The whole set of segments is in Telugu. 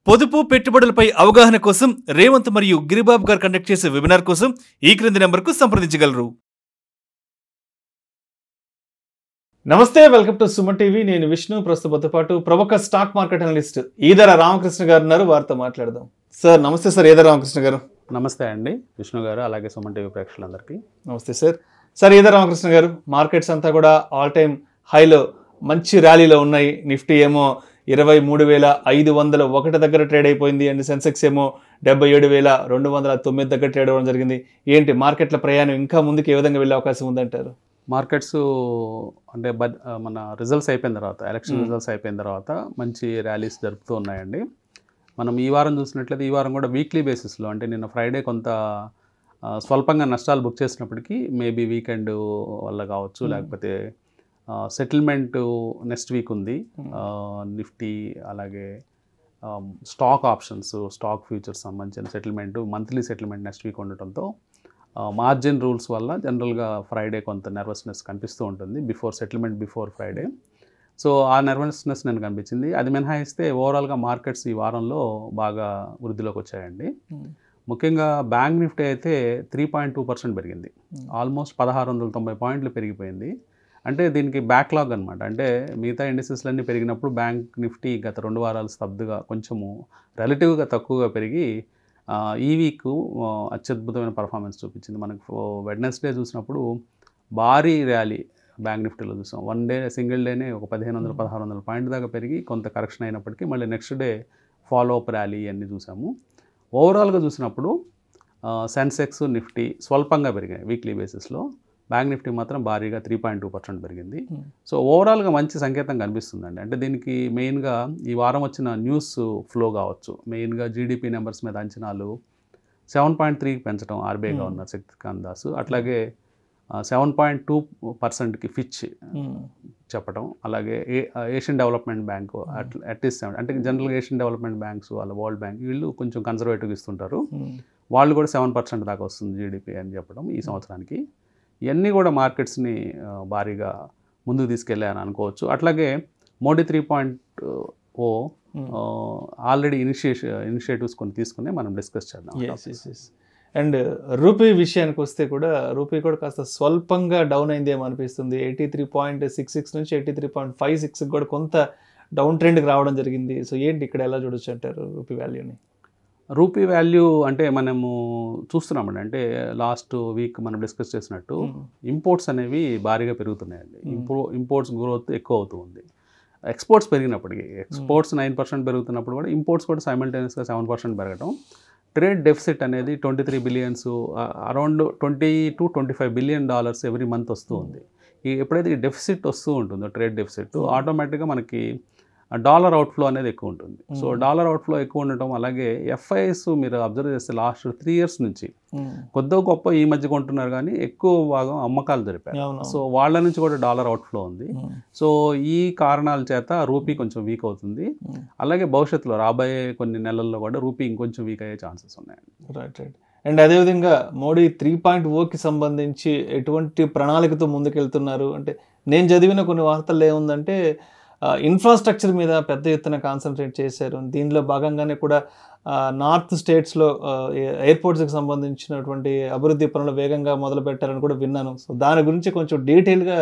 పొదుపు పెట్టుబడులపై అవగాహన కోసం రేవంత్ మరియు గిరిబాబు గారు కండక్ట్ చేసే వెబినార్ కోసం ఈ క్రింది నెంబర్కు సంప్రదించగలరు. నమస్తే, వెల్కమ్ టు సుమన్ టీవీ. నేను విష్ణు. ప్రస్తుతంతో పాటు ప్రముఖ stock market analyst Eedara Ramakrishna గారు ఉన్నారు. వారితో మాట్లాడదాం. సార్ నమస్తే. సార్ ఈదర రామకృష్ణ గారు. నమస్తే అండి విష్ణు గారు, అలాగే సుమన్ టీవీ ప్రేక్షకులందరికీ నమస్తే సార్. సార్ ఈదర రామకృష్ణ గారు, మార్కెట్స్ అంతా కూడా ఆల్ టైమ్ హైలో మంచి ర్యాలీలో ఉన్నాయి. నిఫ్టీ ఏమో 23,501 దగ్గర ట్రేడ్ అయిపోయింది అండ్ సెన్సెక్స్ ఏమో 77,209 దగ్గర ట్రేడ్ అవ్వడం జరిగింది. ఏంటి మార్కెట్ల ప్రయాణం ఇంకా ముందుకు ఏ విధంగా వెళ్ళే అవకాశం ఉందంటారు? మార్కెట్స్ అంటే మన రిజల్ట్స్ అయిపోయిన తర్వాత, ఎలక్షన్ రిజల్ట్స్ అయిపోయిన తర్వాత మంచి ర్యాలీస్ జరుపుతూ ఉన్నాయండి. మనం ఈ వారం చూసినట్లయితే ఈ వారం కూడా వీక్లీ బేసిస్లో, అంటే నిన్న ఫ్రైడే కొంత స్వల్పంగా నష్టాలు బుక్ చేసినప్పటికీ మేబీ వీకెండ్ వల్ల కావచ్చు, లేకపోతే సెటిల్మెంట్ నెక్స్ట్ వీక్ ఉంది. నిఫ్టీ అలాగే స్టాక్ ఆప్షన్స్, స్టాక్ ఫ్యూచర్స్ సంబంధించిన settlement, monthly settlement next week ఉండటంతో మార్జిన్ రూల్స్ వల్ల జనరల్గా ఫ్రైడే కొంత నర్వస్నెస్ కనిపిస్తూ ఉంటుంది బిఫోర్ ఫ్రైడే. సో ఆ నర్వస్నెస్ నేను కనిపించింది. అది మినహాయిస్తే ఓవరాల్గా మార్కెట్స్ ఈ వారంలో బాగా వృద్ధిలోకి వచ్చాయండి. ముఖ్యంగా బ్యాంక్ నిఫ్టీ అయితే 3.2% పెరిగింది. ఆల్మోస్ట్ 1690 పాయింట్లు పెరిగిపోయింది. అంటే దీనికి బ్యాక్లాగ్ అనమాట. అంటే మిగతా ఇండిసెస్లన్నీ పెరిగినప్పుడు బ్యాంక్ నిఫ్టీ గత 2 వారాలు స్తబ్దుగా కొంచెము రిలేటివ్గా తక్కువగా పెరిగి ఈ వీక్ అత్యద్భుతమైన పర్ఫార్మెన్స్ చూపించింది. మనకు వెడ్నెస్డే చూసినప్పుడు భారీ ర్యాలీ బ్యాంక్ నిఫ్టీలో చూసాం. వన్ డే సింగిల్ డేనే ఒక 1500-1600 పాయింట్ దాకా పెరిగి కొంత కరెక్షన్ అయినప్పటికీ మళ్ళీ next day follow up rally అన్నీ చూసాము. ఓవరాల్గా చూసినప్పుడు సెన్సెక్స్, నిఫ్టీ స్వల్పంగా పెరిగాయి వీక్లీ బేసిస్లో. బ్యాంక్ నిఫ్టీ మాత్రం భారీగా 3.2% పెరిగింది. సో ఓవరాల్గా మంచి సంకేతం కనిపిస్తుందండి. అంటే దీనికి మెయిన్గా ఈ వారం వచ్చిన న్యూస్ ఫ్లో కావచ్చు. మెయిన్గా జీడిపి నెంబర్స్ మీద అంచనాలు 7.3 పెంచడం ఆర్బీఐ గవర్నర్ శక్తికాంత్ దాస్, అట్లాగే 7.2%కి ఫిచ్ చెప్పడం, అలాగే ఏషియన్ డెవలప్మెంట్ బ్యాంకు అట్లీస్ట్ 7, అంటే జనరల్గా ఏషియన్ డెవలప్మెంట్ బ్యాంక్స్ వాళ్ళ వరల్డ్ బ్యాంక్ వీళ్ళు కొంచెం కన్సర్వేటివ్గా ఇస్తుంటారు. వాళ్ళు కూడా 7% దాకా వస్తుంది జీడిపి అని చెప్పడం ఈ సంవత్సరానికి. ఇవన్నీ కూడా మార్కెట్స్ని భారీగా ముందుకు తీసుకెళ్ళాయని అనుకోవచ్చు. అట్లాగే మోడీ 3.0 ఆల్రెడీ ఇనిషియేటివ్స్ కొన్ని తీసుకుని మనం డిస్కస్ చేద్దాం. అండ్ రూపీ విషయానికి వస్తే కూడా రూపీ కూడా కాస్త స్వల్పంగా డౌన్ అయిందేమో అనిపిస్తుంది. 83.66 నుంచి 83.56 కూడా కొంత డౌన్ ట్రెండ్కి రావడం జరిగింది. సో ఏంటి ఇక్కడ ఎలా చూడొచ్చు అంటారు రూపీ వాల్యూని? రూపీ వాల్యూ అంటే మనము చూస్తున్నామండి. అంటే లాస్ట్ వీక్ మనం డిస్కస్ చేసినట్టు ఇంపోర్ట్స్ అనేవి భారీగా పెరుగుతున్నాయండి. ఇంపోర్ట్స్ గ్రోత్ ఎక్కువ అవుతూ ఉంది. ఎక్స్పోర్ట్స్ పెరిగినప్పటికీ, ఎక్స్పోర్ట్స్ 9% పెరుగుతున్నప్పుడు కూడా ఇంపోర్ట్స్ కూడా సైమల్టేనియస్గా 7% పెరగడం. ట్రేడ్ డెఫిసిట్ అనేది 23 billions, around $20-25 billion every month వస్తూ ఉంది. ఎప్పుడైతే ఈ డెఫిసిట్ వస్తూ ఉంటుందో, ట్రేడ్ డెఫిసిట్, ఆటోమేటిక్గా మనకి డాలర్ అవుట్ఫ్లో అనేది ఎక్కువ ఉంటుంది. సో డాలర్ అవుట్ఫ్లో ఎక్కువ ఉండటం, అలాగే ఎఫ్ఐఎస్ మీరు అబ్జర్వ్ చేస్తే లాస్ట్ 3 years నుంచి కొద్ది గొప్ప ఈ మధ్య కొంటున్నారు కానీ ఎక్కువ భాగం అమ్మకాలు జరిపారు. సో వాళ్ళ నుంచి కూడా డాలర్ అవుట్ఫ్లో ఉంది. సో ఈ కారణాల చేత రూపీ కొంచెం వీక్ అవుతుంది. అలాగే భవిష్యత్తులో రాబోయే కొన్ని నెలల్లో కూడా రూపీ ఇంకొంచెం వీక్ అయ్యే ఛాన్సెస్ ఉన్నాయండి. రైట్. అండ్ అదేవిధంగా మోడీ 3.0కి సంబంధించి ఎటువంటి ప్రణాళికతో ముందుకెళ్తున్నారు అంటే, నేను చదివిన కొన్ని వార్తల్లో ఏముందంటే ఇన్ఫ్రాస్ట్రక్చర్ మీద పెద్ద ఎత్తున కాన్సన్ట్రేట్ చేశారు. దీనిలో భాగంగానే కూడా నార్త్ స్టేట్స్లో ఎయిర్పోర్ట్స్కి సంబంధించినటువంటి అభివృద్ధి పనులు వేగంగా మొదలు పెట్టారని కూడా విన్నాను. సో దాని గురించి కొంచెం డీటెయిల్గా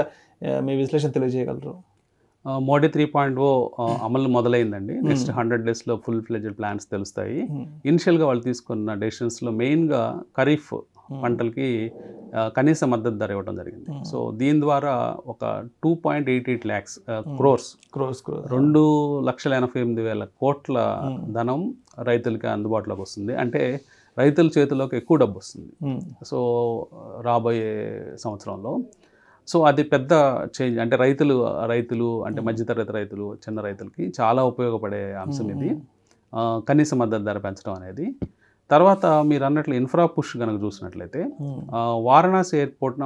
మీ విశ్లేషణ తెలియజేయగలరు? మోడీ 3.0 అమలు మొదలైందండి. నెక్స్ట్ 100 daysలో ఫుల్ ఫ్లెడ్జ్డ్ ప్లాన్స్ తెలుస్తాయి. ఇనిషియల్గా వాళ్ళు తీసుకున్న డెసిషన్స్లో మెయిన్గా ఖరీఫ్ పంటలకి కనీస మద్దతు ధర ఇవ్వడం జరిగింది. సో దీని ద్వారా ఒక 2.88 lakhs crores 2,88,000 కోట్ల ధనం రైతులకి అందుబాటులోకి వస్తుంది. అంటే రైతుల చేతిలోకి ఎక్కువ డబ్బు వస్తుంది. సో రాబోయే సంవత్సరంలో సో అది పెద్ద చేంజ్. అంటే రైతులు అంటే మధ్యతరగతి రైతులు, చిన్న రైతులకి చాలా ఉపయోగపడే అంశం ఇది, కనీస మద్దతు ధర పెంచడం అనేది. తర్వాత మీరు అన్నట్లు ఇన్ఫ్రా పుష్ కనుక చూసినట్లయితే వారణాసి ఎయిర్పోర్ట్ను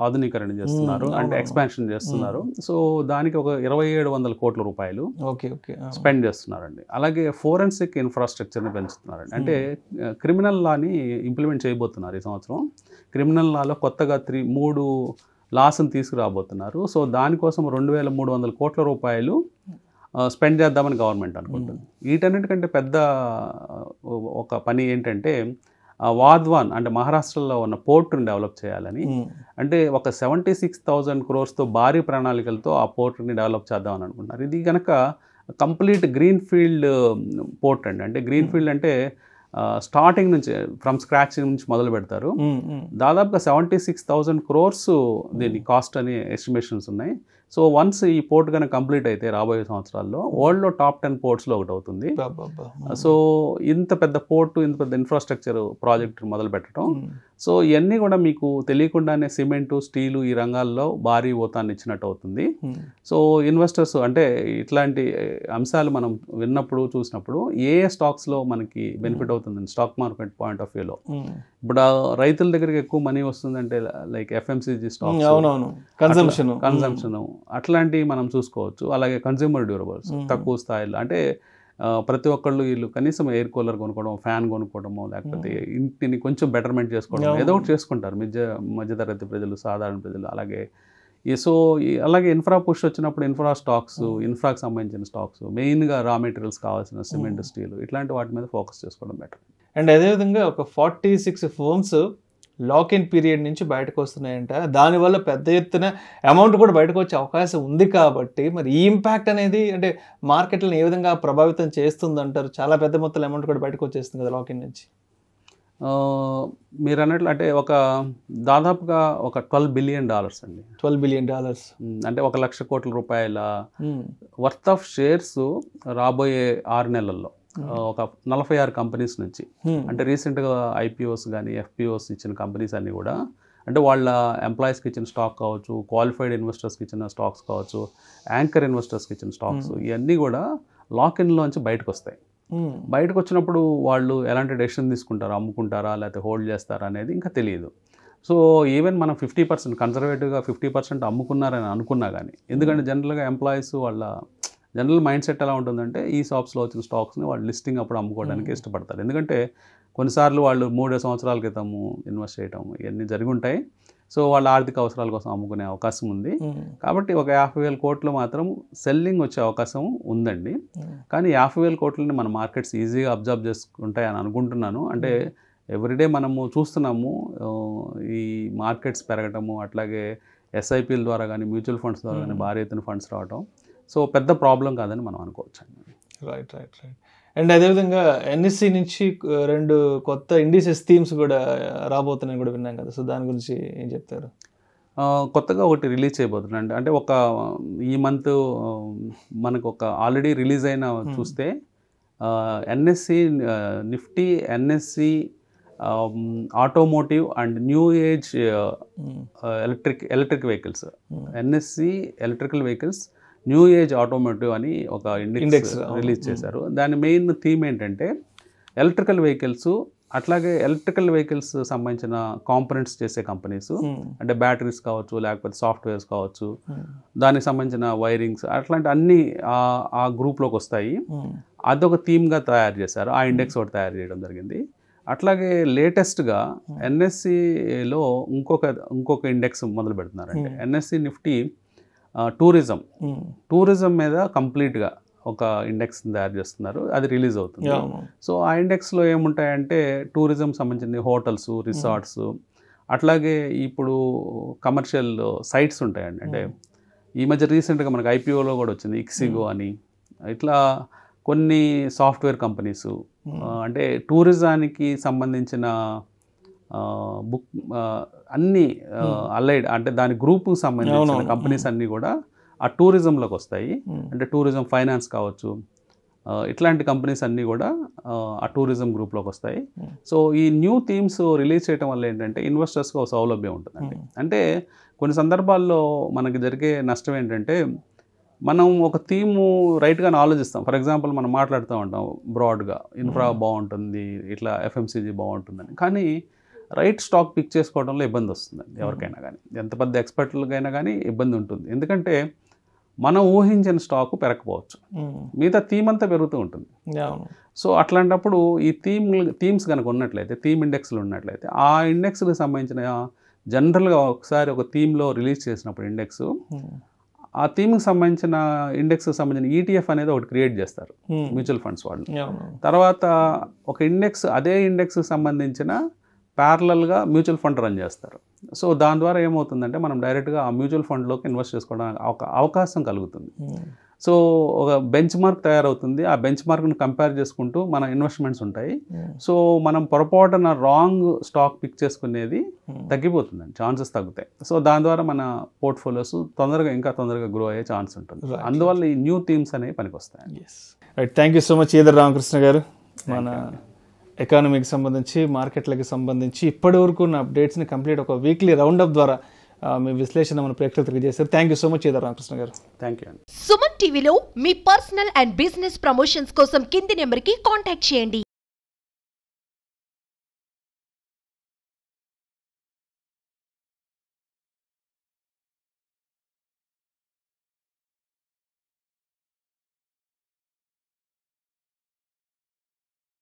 ఆధునీకరణ చేస్తున్నారు, అంటే ఎక్స్పాన్షన్ చేస్తున్నారు. సో దానికి ఒక 2,700 కోట్ల రూపాయలు స్పెండ్ చేస్తున్నారండి. అలాగే ఫోరెన్సిక్ ఇన్ఫ్రాస్ట్రక్చర్ని పెంచుతున్నారండి. అంటే క్రిమినల్ లాని ఇంప్లిమెంట్ చేయబోతున్నారు ఈ సంవత్సరం. క్రిమినల్ లాలో కొత్తగా 3 లాస్ని తీసుకురాబోతున్నారు. సో దానికోసం 2,300 కోట్ల రూపాయలు స్పెండ్ చేద్దామని గవర్నమెంట్ అనుకుంటుంది. వీటన్నిటికంటే పెద్ద ఒక పని ఏంటంటే వాధ్వాన్ అంటే మహారాష్ట్రలో ఉన్న పోర్టుని డెవలప్ చేయాలని, అంటే ఒక 76,000 crores భారీ ప్రణాళికలతో ఆ పోర్టుని డెవలప్ చేద్దామని అనుకుంటున్నారు. ఇది కనుక కంప్లీట్ గ్రీన్ ఫీల్డ్ పోర్ట్ అండి. అంటే గ్రీన్ ఫీల్డ్ అంటే స్టార్టింగ్ నుంచి ఫ్రమ్ స్క్రాచ్ నుంచి మొదలు పెడతారు. దాదాపుగా 76,000 crores దీని కాస్ట్ అని ఎస్టిమేషన్స్ ఉన్నాయి. సో వన్స్ ఈ పోర్ట్ కనుక కంప్లీట్ అయితే రాబోయే సంవత్సరాల్లో వరల్డ్లో టాప్ 10 పోర్ట్స్లో ఒకటి అవుతుంది. సో ఇంత పెద్ద పోర్టు, ఇంత పెద్ద ఇన్ఫ్రాస్ట్రక్చర్ ప్రాజెక్ట్ మొదలు పెట్టడం, సో ఇవన్నీ కూడా మీకు తెలియకుండానే సిమెంటు, స్టీలు ఈ రంగాల్లో భారీ ఊతాన్ని ఇచ్చినట్టు అవుతుంది. సో ఇన్వెస్టర్స్ అంటే ఇట్లాంటి అంశాలు మనం విన్నప్పుడు చూసినప్పుడు ఏ స్టాక్స్లో మనకి బెనిఫిట్ అవుతుందండి స్టాక్ మార్కెట్ పాయింట్ ఆఫ్ వ్యూలో. ఇప్పుడు రైతుల దగ్గరికి ఎక్కువ మనీ వస్తుందంటే లైక్ ఎఫ్ఎంసీజీ స్టాక్స్, కన్సంప్షన్ అట్లాంటివి మనం చూసుకోవచ్చు. అలాగే కన్స్యూమర్ డ్యూరబుల్స్ తక్కువ స్థాయిలో, అంటే ప్రతి ఒక్కళ్ళు వీళ్ళు కనీసం ఎయిర్ కూలర్ కొనుక్కోవడం, ఫ్యాన్ కొనుక్కోవడము, లేకపోతే ఇంటిని కొంచెం బెటర్మెంట్ చేసుకోవడం, ఏదో ఒకటి చేసుకుంటారు మధ్యతరగతి ప్రజలు, సాధారణ ప్రజలు. అలాగే అలాగే ఇన్ఫ్రా పుష్ వచ్చినప్పుడు ఇన్ఫ్రా స్టాక్స్, ఇన్ఫ్రాకి సంబంధించిన స్టాక్స్, మెయిన్గా రా మెటీరియల్స్ కావాల్సిన సిమెంట్, స్టీల్ ఇట్లాంటి వాటి మీద ఫోకస్ చేసుకోవడం బెటర్. అండ్ అదేవిధంగా ఒక 46 ఫర్మ్స్ లాక్ ఇన్ పీరియడ్ నుంచి బయటకు వస్తున్నాయంట. దానివల్ల పెద్ద ఎత్తున అమౌంట్ కూడా బయటకు వచ్చే అవకాశం ఉంది. కాబట్టి మరి ఈ ఇంపాక్ట్ అనేది అంటే మార్కెట్లను ఏ విధంగా ప్రభావితం చేస్తుంది అంటారు? చాలా పెద్ద మొత్తం అమౌంట్ కూడా బయటకు వచ్చేస్తుంది కదా లాక్ ఇన్ నుంచి. మీరు అన్నట్లు అంటే దాదాపుగా ఒక $12 billion అండి. $12 billion అంటే 1,00,000 కోట్ల రూపాయల వర్త్ ఆఫ్ షేర్స్ రాబోయే 6 నెలల్లో ఒక 46 కంపెనీస్ నుంచి, అంటే రీసెంట్గా ఐపీఓస్ కానీ ఎఫ్పిఓస్ ఇచ్చిన కంపెనీస్ అన్నీ కూడా, అంటే వాళ్ళ ఎంప్లాయీస్కి ఇచ్చిన స్టాక్ కావచ్చు, క్వాలిఫైడ్ ఇన్వెస్టర్స్కి ఇచ్చిన స్టాక్స్ కావచ్చు, యాంకర్ ఇన్వెస్టర్స్కి ఇచ్చిన స్టాక్స్, ఇవన్నీ కూడా లాక్ ఇన్లోంచి బయటకు వస్తాయి. బయటకు వచ్చినప్పుడు వాళ్ళు ఎలాంటి డెసిషన్ తీసుకుంటారా, అమ్ముకుంటారా లేకపోతే హోల్డ్ చేస్తారా అనేది ఇంకా తెలియదు. సో ఈవెన్ మనం 50% కన్సర్వేటివ్గా 50% అమ్ముకున్నారని అనుకున్నా కానీ, ఎందుకంటే జనరల్గా ఎంప్లాయీస్ వాళ్ళ జనరల్ మైండ్ సెట్ ఎలా ఉంటుందంటే ఈ షాప్స్లో వచ్చిన స్టాక్స్ని వాళ్ళు లిస్టింగ్ అప్పుడు అమ్ముకోవడానికి ఇష్టపడతారు. ఎందుకంటే కొన్నిసార్లు వాళ్ళు 3 సంవత్సరాల క్రితము ఇన్వెస్ట్ చేయటం ఇవన్నీ జరిగి ఉంటాయి. సో వాళ్ళ ఆర్థిక అవసరాల కోసం అమ్ముకునే అవకాశం ఉంది. కాబట్టి ఒక 50,000 కోట్లు మాత్రం సెల్లింగ్ వచ్చే అవకాశం ఉందండి. కానీ 50,000 కోట్లని మన మార్కెట్స్ ఈజీగా అబ్జర్వ్ చేసుకుంటాయని అనుకుంటున్నాను. అంటే ఎవ్రీడే మనము చూస్తున్నాము ఈ మార్కెట్స్ పెరగటము, అట్లాగే ఎస్ఐపిల ద్వారా కానీ మ్యూచువల్ ఫండ్స్ ద్వారా కానీ భారీ ఎత్తున ఫండ్స్ రావటం, సో పెద్ద ప్రాబ్లం కాదని మనం అనుకోవచ్చు. రైట్. అండ్ అదేవిధంగా ఎన్ఎస్సి నుంచి 2 కొత్త ఇండిసెస్ థీమ్స్ కూడా రాబోతున్నాయని కూడా విన్నాం కదా. సో దాని గురించి ఏం చెప్తారు? కొత్తగా ఒకటి రిలీజ్ చేయబోతున్నాండి. అంటే ఈ మంత్ మనకు ఆల్రెడీ రిలీజ్ అయిన చూస్తే NSE Nifty, NSE automotive and new age electric vehicles, NSE electrical vehicles new age automotive అని ఒక ఇండెక్స్ రిలీజ్ చేశారు. దాని మెయిన్ థీమ్ ఏంటంటే ఎలక్ట్రికల్ వెహికల్స్, అట్లాగే ఎలక్ట్రికల్ వెహికల్స్ సంబంధించిన కాంపోనెంట్స్ చేసే కంపెనీస్, అంటే బ్యాటరీస్ కావచ్చు, లేకపోతే సాఫ్ట్వేర్స్ కావచ్చు, దానికి సంబంధించిన వైరింగ్స్, అట్లాంటి అన్నీ ఆ గ్రూప్లోకి వస్తాయి. అదొక థీమ్గా తయారు చేశారు. ఆ ఇండెక్స్ ఒకటి తయారు చేయడం జరిగింది. అట్లాగే లేటెస్ట్గా ఎన్ఎస్సిలో ఇంకొక ఇండెక్స్ మొదలు పెడుతున్నారంటే ఎన్ఎస్సి నిఫ్టీ టూరిజం మీద కంప్లీట్గా ఒక ఇండెక్స్ తయారు చేస్తున్నారు. అది రిలీజ్ అవుతుంది. సో ఆ ఇండెక్స్లో ఏముంటాయంటే టూరిజం సంబంధించిన హోటల్స్, రిసార్ట్స్, అట్లాగే ఇప్పుడు కమర్షియల్ సైట్స్ ఉంటాయండి. అంటే ఈ మధ్య రీసెంట్గా మనకు ఐపీఓలో కూడా వచ్చింది ఇక్సిగో అని. ఇట్లా కొన్ని సాఫ్ట్వేర్ కంపెనీస్, అంటే టూరిజానికి సంబంధించిన అన్ని అలైడ్, అంటే దాని గ్రూప్కి సంబంధించిన కంపెనీస్ అన్నీ కూడా ఆ టూరిజంలోకి వస్తాయి. అంటే టూరిజం ఫైనాన్స్ కావచ్చు, ఇట్లాంటి కంపెనీస్ అన్నీ కూడా ఆ టూరిజం గ్రూప్లోకి వస్తాయి. సో ఈ న్యూ థీమ్స్ రిలీజ్ చేయడం వల్ల ఏంటంటే ఇన్వెస్టర్స్కి ఒక సౌలభ్యం ఉంటుందండి. అంటే కొన్ని సందర్భాల్లో మనకి జరిగే నష్టం ఏంటంటే మనం ఒక థీము రైట్గా ఆలోచిస్తాం. ఫర్ ఎగ్జాంపుల్ మనం మాట్లాడుతూ ఉంటాం బ్రాడ్గా, ఇన్ఫ్రా బాగుంటుంది, ఇట్లా ఎఫ్ఎంసీజీ బాగుంటుందని. కానీ రైట్ స్టాక్ పిక్ చేసుకోవడంలో ఇబ్బంది వస్తుందండి ఎవరికైనా కానీ, ఎంత పెద్ద ఎక్స్పర్ట్లకైనా కానీ ఇబ్బంది ఉంటుంది. ఎందుకంటే మనం ఊహించిన స్టాకు పెరగకపోవచ్చు, మిగతా థీమ్ అంతా పెరుగుతూ ఉంటుంది. సో అట్లాంటప్పుడు ఈ థీమ్స్ కనుక ఉన్నట్లయితే, థీమ్ ఇండెక్స్లు ఉన్నట్లయితే, ఆ ఇండెక్స్కి సంబంధించిన జనరల్గా ఒకసారి ఒక థీమ్లో రిలీజ్ చేసినప్పుడు ఇండెక్స్ ఆ థీమ్కి సంబంధించిన ఇండెక్స్కి సంబంధించిన ఈటీఎఫ్ అనేది ఒకటి క్రియేట్ చేస్తారు మ్యూచువల్ ఫండ్స్ వాళ్ళు. తర్వాత ఒక ఇండెక్స్, అదే ఇండెక్స్కి సంబంధించిన ప్యారలల్గా మ్యూచువల్ ఫండ్ రన్ చేస్తారు. సో దాని ద్వారా ఏమవుతుందంటే మనం డైరెక్ట్గా ఆ మ్యూచువల్ ఫండ్లోకి ఇన్వెస్ట్ చేసుకోవడానికి ఒక అవకాశం కలుగుతుంది. సో ఒక బెంచ్ మార్క్ తయారవుతుంది. ఆ బెంచ్ మార్క్ని కంపేర్ చేసుకుంటూ మన ఇన్వెస్ట్మెంట్స్ ఉంటాయి. సో మనం పొరపాటున రాంగ్ స్టాక్ పిక్ చేసుకునేది తగ్గిపోతుందండి, ఛాన్సెస్ తగ్గుతాయి. సో దాని ద్వారా మన పోర్ట్ఫోలియోస్ ఇంకా తొందరగా గ్రో అయ్యే ఛాన్స్ ఉంటుంది. అందువల్ల ఈ న్యూ థీమ్స్ అనేవి పనికొస్తాయి. Thank you so much Eedar Ramakrishna garu. మన ఎకానమీకి సంబంధించి, మార్కెట్లకి సంబంధించి ఇప్పటి వరకు ఉన్న అప్డేట్స్ని కంప్లీట్ ఒక వీక్లీ రౌండప్ ద్వారా మీ విశ్లేషణ మన ప్రేక్షకులు తెలియజేశారు. Thank you so much Eedar Ramakrishna garu. Thank you. Suman టీవీలో మీ పర్సనల్ అండ్ బిజినెస్ ప్రమోషన్స్ కోసం కింది నెంబర్కి కాంటాక్ట్ చేయండి.